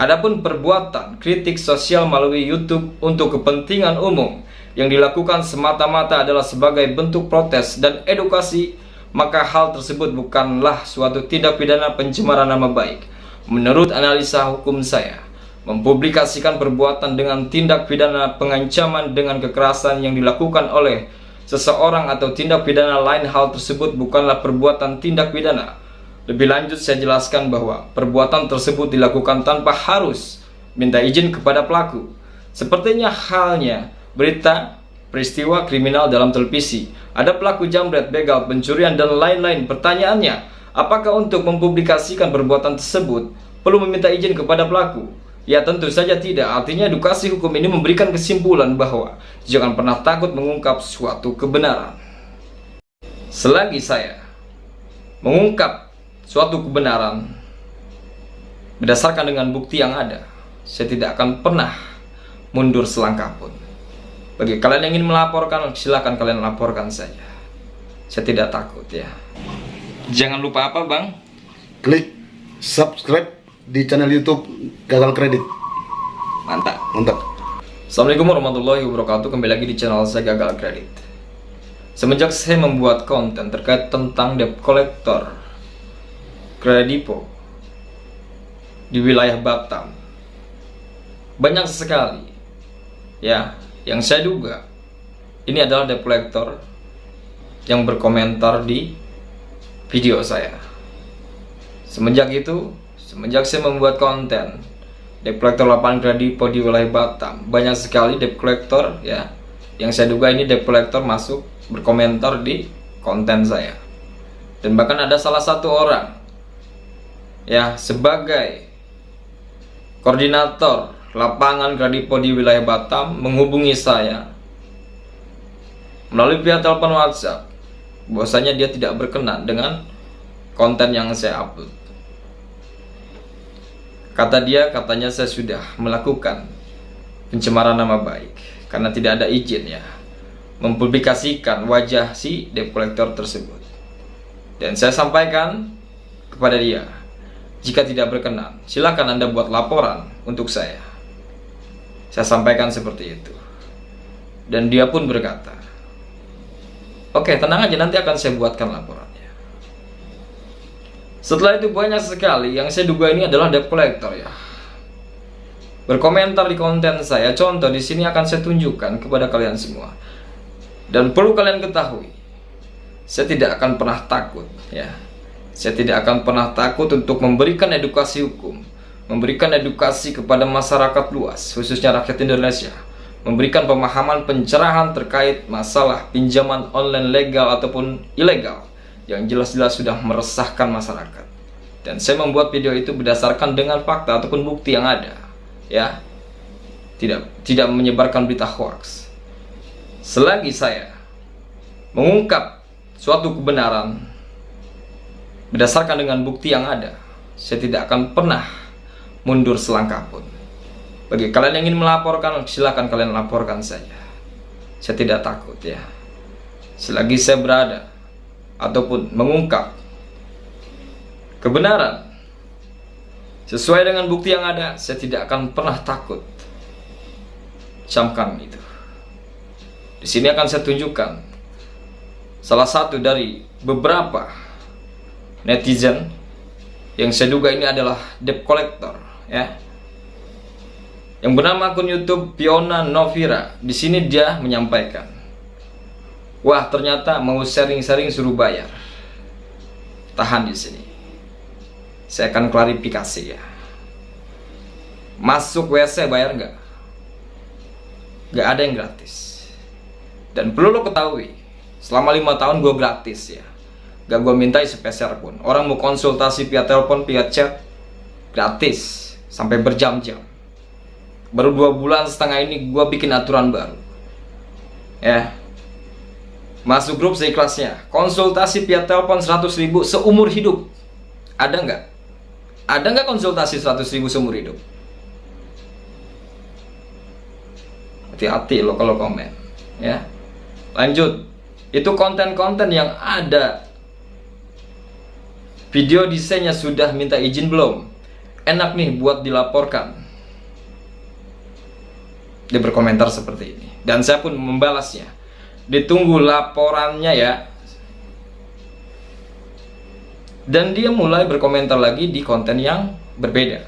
Adapun perbuatan kritik sosial melalui YouTube untuk kepentingan umum yang dilakukan semata-mata adalah sebagai bentuk protes dan edukasi, maka hal tersebut bukanlah suatu tindak pidana pencemaran nama baik. Menurut analisa hukum saya, mempublikasikan perbuatan dengan tindak pidana pengancaman dengan kekerasan yang dilakukan oleh seseorang atau tindak pidana lain, hal tersebut bukanlah perbuatan tindak pidana. Lebih lanjut saya jelaskan bahwa perbuatan tersebut dilakukan tanpa harus minta izin kepada pelaku. Sepertinya halnya berita peristiwa kriminal dalam televisi. Ada pelaku jambret, begal, pencurian, dan lain-lain. Pertanyaannya, apakah untuk mempublikasikan perbuatan tersebut perlu meminta izin kepada pelaku? Ya tentu saja tidak. Artinya edukasi hukum ini memberikan kesimpulan bahwa jangan pernah takut mengungkap suatu kebenaran. Selagi saya mengungkap suatu kebenaran berdasarkan dengan bukti yang ada, saya tidak akan pernah mundur selangkah pun. Bagi kalian yang ingin melaporkan, silakan kalian laporkan saja. Saya tidak takut ya. Jangan lupa apa bang? Klik subscribe di channel YouTube Gagal Kredit. Mantap. Mantap. Assalamualaikum warahmatullahi wabarakatuh. Kembali lagi di channel saya Gagal Kredit. Semenjak saya membuat konten terkait tentang debt collector kredipo di wilayah Batam, banyak sekali ya yang saya duga ini adalah debt collector yang berkomentar di video saya. Semenjak saya membuat konten debt collector lapangan kredipo di wilayah Batam, banyak sekali debt collector ya yang saya duga ini debt collector masuk berkomentar di konten saya. Dan bahkan ada salah satu orang ya sebagai koordinator lapangan kredipo di wilayah Batam menghubungi saya melalui via telepon WhatsApp bahwasanya dia tidak berkenan dengan konten yang saya upload. Katanya saya sudah melakukan pencemaran nama baik karena tidak ada izin ya mempublikasikan wajah si debt collector tersebut. Dan saya sampaikan kepada dia, jika tidak berkenan, silakan Anda buat laporan untuk saya. Saya sampaikan seperti itu. Dan dia pun berkata, oke, tenang aja, nanti akan saya buatkan laporannya. Setelah itu banyak sekali yang saya duga ini adalah debt collector ya berkomentar di konten saya. Contoh di sini akan saya tunjukkan kepada kalian semua. Dan perlu kalian ketahui, saya tidak akan pernah takut ya. Saya tidak akan pernah takut untuk memberikan edukasi hukum, memberikan edukasi kepada masyarakat luas, khususnya rakyat Indonesia, memberikan pemahaman pencerahan terkait masalah pinjaman online legal ataupun ilegal yang jelas-jelas sudah meresahkan masyarakat. Dan saya membuat video itu berdasarkan dengan fakta ataupun bukti yang ada ya, tidak menyebarkan berita hoax. Selagi saya mengungkap suatu kebenaran berdasarkan dengan bukti yang ada, saya tidak akan pernah mundur selangkah pun. Bagi kalian yang ingin melaporkan, silakan kalian laporkan saja. Saya tidak takut ya. Selagi saya berada ataupun mengungkap kebenaran sesuai dengan bukti yang ada, saya tidak akan pernah takut. Camkan itu. Di sini akan saya tunjukkan salah satu dari beberapa netizen yang saya duga ini adalah debt collector ya, yang bernama akun YouTube Fiona Novira. Di sini dia menyampaikan, wah ternyata mau sharing-sharing suruh bayar. Tahan di sini, saya akan klarifikasi ya. Masuk WC bayar nggak? Nggak ada yang gratis. Dan perlu lo ketahui, selama 5 tahun gue gratis ya, gak gue mintai sepeser pun. Orang mau konsultasi via telepon, via chat, gratis sampai berjam-jam. Baru 2 bulan setengah ini gue bikin aturan baru ya, masuk grup seikhlasnya. Konsultasi via telepon 100.000 seumur hidup. Ada nggak? Ada nggak konsultasi 100.000 seumur hidup? Hati-hati lo kalau komen ya. Lanjut, itu konten-konten yang ada video desainnya sudah minta izin belum? enak nih buat dilaporkan. Dia berkomentar seperti ini, dan saya pun membalasnya. Ditunggu laporannya ya. Dan dia mulai berkomentar lagi di konten yang berbeda.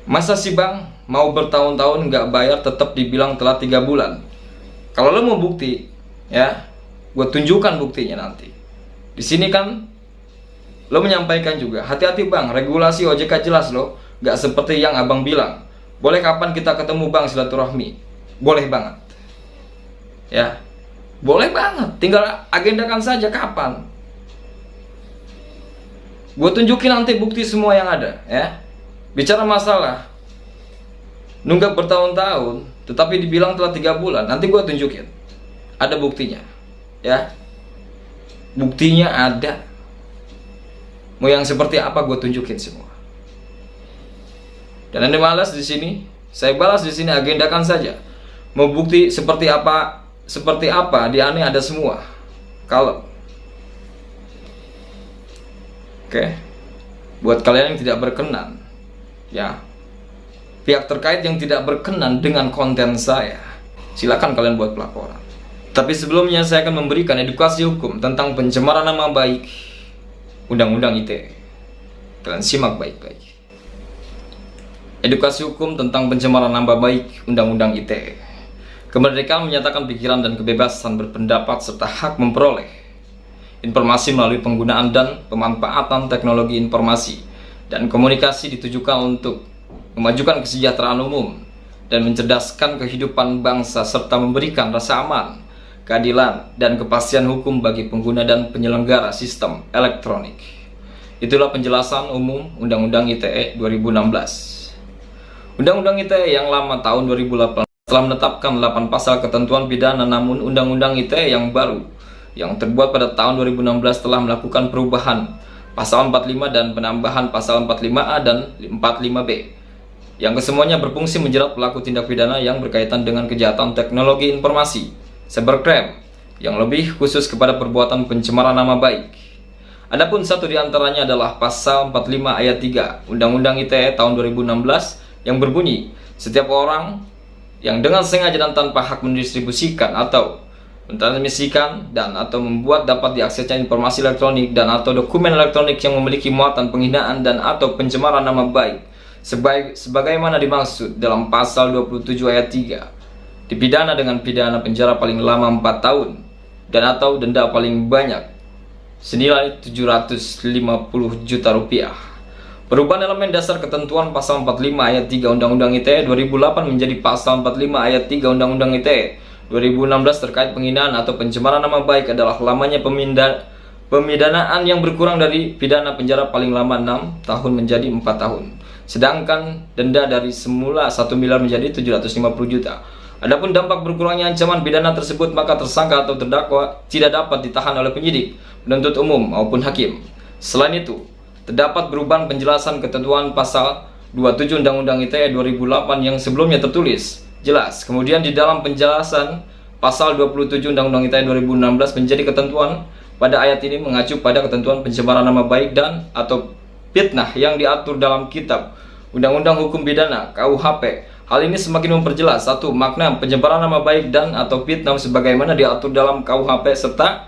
Masa sih bang, mau bertahun-tahun nggak bayar tetap dibilang telat 3 bulan. Kalau lo mau bukti, ya, gue tunjukkan buktinya nanti. Di sini kan lo menyampaikan juga, hati-hati bang, regulasi OJK jelas lo, nggak seperti yang abang bilang. Boleh kapan kita ketemu bang silaturahmi? Boleh banget. Ya, boleh banget. Tinggal agendakan saja kapan. Gue tunjukin nanti bukti semua yang ada, ya. Bicara masalah nunggak bertahun-tahun, tetapi dibilang telah 3 bulan. Nanti gue tunjukin. Ada buktinya, ya. Buktinya ada. Mau yang seperti apa gue tunjukin semua. Dan Anda malas di sini, saya balas di sini, agendakan saja. Mau bukti seperti apa di aneh ada semua. Kalau oke, buat kalian yang tidak berkenan, ya, pihak terkait yang tidak berkenan dengan konten saya, silakan kalian buat pelaporan. Tapi sebelumnya saya akan memberikan edukasi hukum tentang pencemaran nama baik Undang-Undang ITE. Kalian simak baik-baik. Edukasi hukum tentang pencemaran nama baik Undang-Undang ITE. Kemerdekaan menyatakan pikiran dan kebebasan berpendapat serta hak memperoleh informasi melalui penggunaan dan pemanfaatan teknologi informasi dan komunikasi ditujukan untuk memajukan kesejahteraan umum dan mencerdaskan kehidupan bangsa serta memberikan rasa aman, keadilan, dan kepastian hukum bagi pengguna dan penyelenggara sistem elektronik. Itulah penjelasan umum Undang-Undang ITE 2016. Undang-Undang ITE yang lama tahun 2008 telah menetapkan 8 pasal ketentuan pidana, namun Undang-Undang ITE yang baru yang terbuat pada tahun 2016 telah melakukan perubahan pasal 45 dan penambahan pasal 45A dan 45B yang kesemuanya berfungsi menjerat pelaku tindak pidana yang berkaitan dengan kejahatan teknologi informasi, cybercrime, yang lebih khusus kepada perbuatan pencemaran nama baik. Adapun satu di antaranya adalah pasal 45 ayat 3 Undang-Undang ITE tahun 2016 yang berbunyi, setiap orang yang dengan sengaja dan tanpa hak mendistribusikan atau mentransmisikan dan atau membuat dapat diaksesnya informasi elektronik dan atau dokumen elektronik yang memiliki muatan penghinaan dan atau pencemaran nama baik sebagaimana dimaksud dalam pasal 27 ayat 3 dipidana dengan pidana penjara paling lama 4 tahun dan atau denda paling banyak senilai 750 juta rupiah. Perubahan elemen dasar ketentuan pasal 45 ayat 3 Undang-Undang ITE 2008 menjadi pasal 45 ayat 3 Undang-Undang ITE 2016 terkait penghinaan atau pencemaran nama baik adalah lamanya pemidanaan yang berkurang dari pidana penjara paling lama 6 tahun menjadi 4 tahun. Sedangkan denda dari semula 1 miliar menjadi 750 juta. Adapun dampak berkurangnya ancaman pidana tersebut, maka tersangka atau terdakwa tidak dapat ditahan oleh penyidik, penuntut umum maupun hakim. Selain itu, terdapat perubahan penjelasan ketentuan pasal 27 Undang-Undang ITE 2008 yang sebelumnya tertulis jelas. Kemudian di dalam penjelasan pasal 27 Undang-Undang ITE 2016 menjadi ketentuan pada ayat ini mengacu pada ketentuan pencemaran nama baik dan atau fitnah yang diatur dalam kitab Undang-Undang Hukum Pidana KUHP. Hal ini semakin memperjelas satu makna pencemaran nama baik dan atau fitnah sebagaimana diatur dalam KUHP serta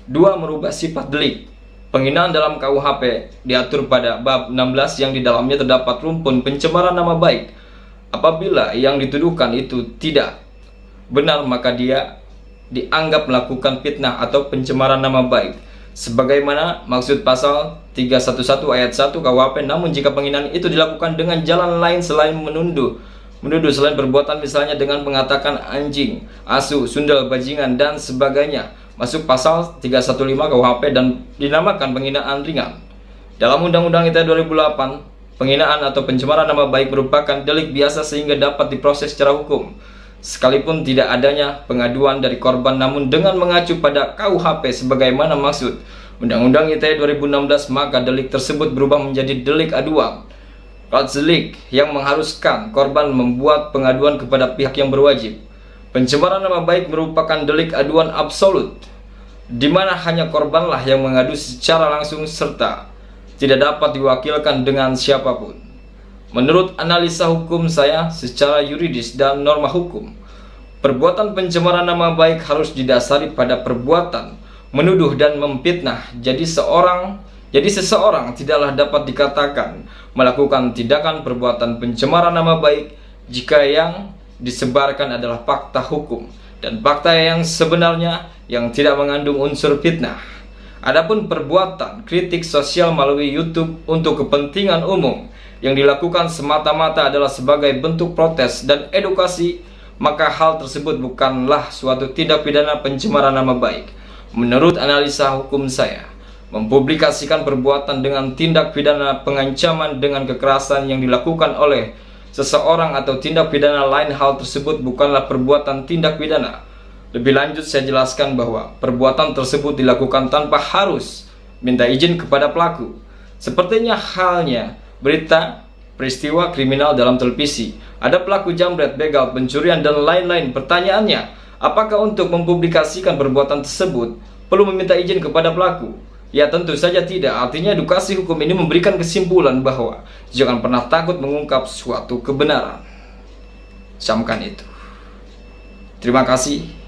dua merubah sifat delik. Penghinaan dalam KUHP diatur pada bab 16 yang di dalamnya terdapat rumpun pencemaran nama baik. Apabila yang dituduhkan itu tidak benar, maka dia dianggap melakukan fitnah atau pencemaran nama baik sebagaimana maksud pasal 311 ayat 1 KUHP. Namun jika penghinaan itu dilakukan dengan jalan lain selain menuduh selain perbuatan, misalnya dengan mengatakan anjing, asu, sundel, bajingan dan sebagainya, masuk pasal 315 KUHP dan dinamakan penghinaan ringan. Dalam Undang-Undang ITE 2008, penghinaan atau pencemaran nama baik merupakan delik biasa sehingga dapat diproses secara hukum sekalipun tidak adanya pengaduan dari korban. Namun dengan mengacu pada KUHP sebagaimana maksud Undang-Undang ITE 2016, maka delik tersebut berubah menjadi delik aduan delik yang mengharuskan korban membuat pengaduan kepada pihak yang berwajib. Pencemaran nama baik merupakan delik aduan absolut, di mana hanya korbanlah yang mengadu secara langsung serta tidak dapat diwakilkan dengan siapapun. Menurut analisa hukum saya secara yuridis dan norma hukum, perbuatan pencemaran nama baik harus didasari pada perbuatan menuduh dan memfitnah. Jadi seseorang tidaklah dapat dikatakan melakukan tindakan perbuatan pencemaran nama baik jika yang disebarkan adalah fakta hukum dan fakta yang sebenarnya yang tidak mengandung unsur fitnah. Adapun perbuatan kritik sosial melalui YouTube untuk kepentingan umum yang dilakukan semata-mata adalah sebagai bentuk protes dan edukasi, maka hal tersebut bukanlah suatu tindak pidana pencemaran nama baik. Menurut analisa hukum saya, mempublikasikan perbuatan dengan tindak pidana pengancaman dengan kekerasan yang dilakukan oleh seseorang atau tindak pidana lain, hal tersebut bukanlah perbuatan tindak pidana. Lebih lanjut saya jelaskan bahwa perbuatan tersebut dilakukan tanpa harus minta izin kepada pelaku. Sepertinya halnya berita peristiwa kriminal dalam televisi. Ada pelaku jambret, begal, pencurian, dan lain-lain. Pertanyaannya, apakah untuk mempublikasikan perbuatan tersebut perlu meminta izin kepada pelaku? Ya tentu saja tidak. Artinya edukasi hukum ini memberikan kesimpulan bahwa jangan pernah takut mengungkap suatu kebenaran. Camkan itu. Terima kasih.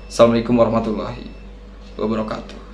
Assalamualaikum warahmatullahi wabarakatuh.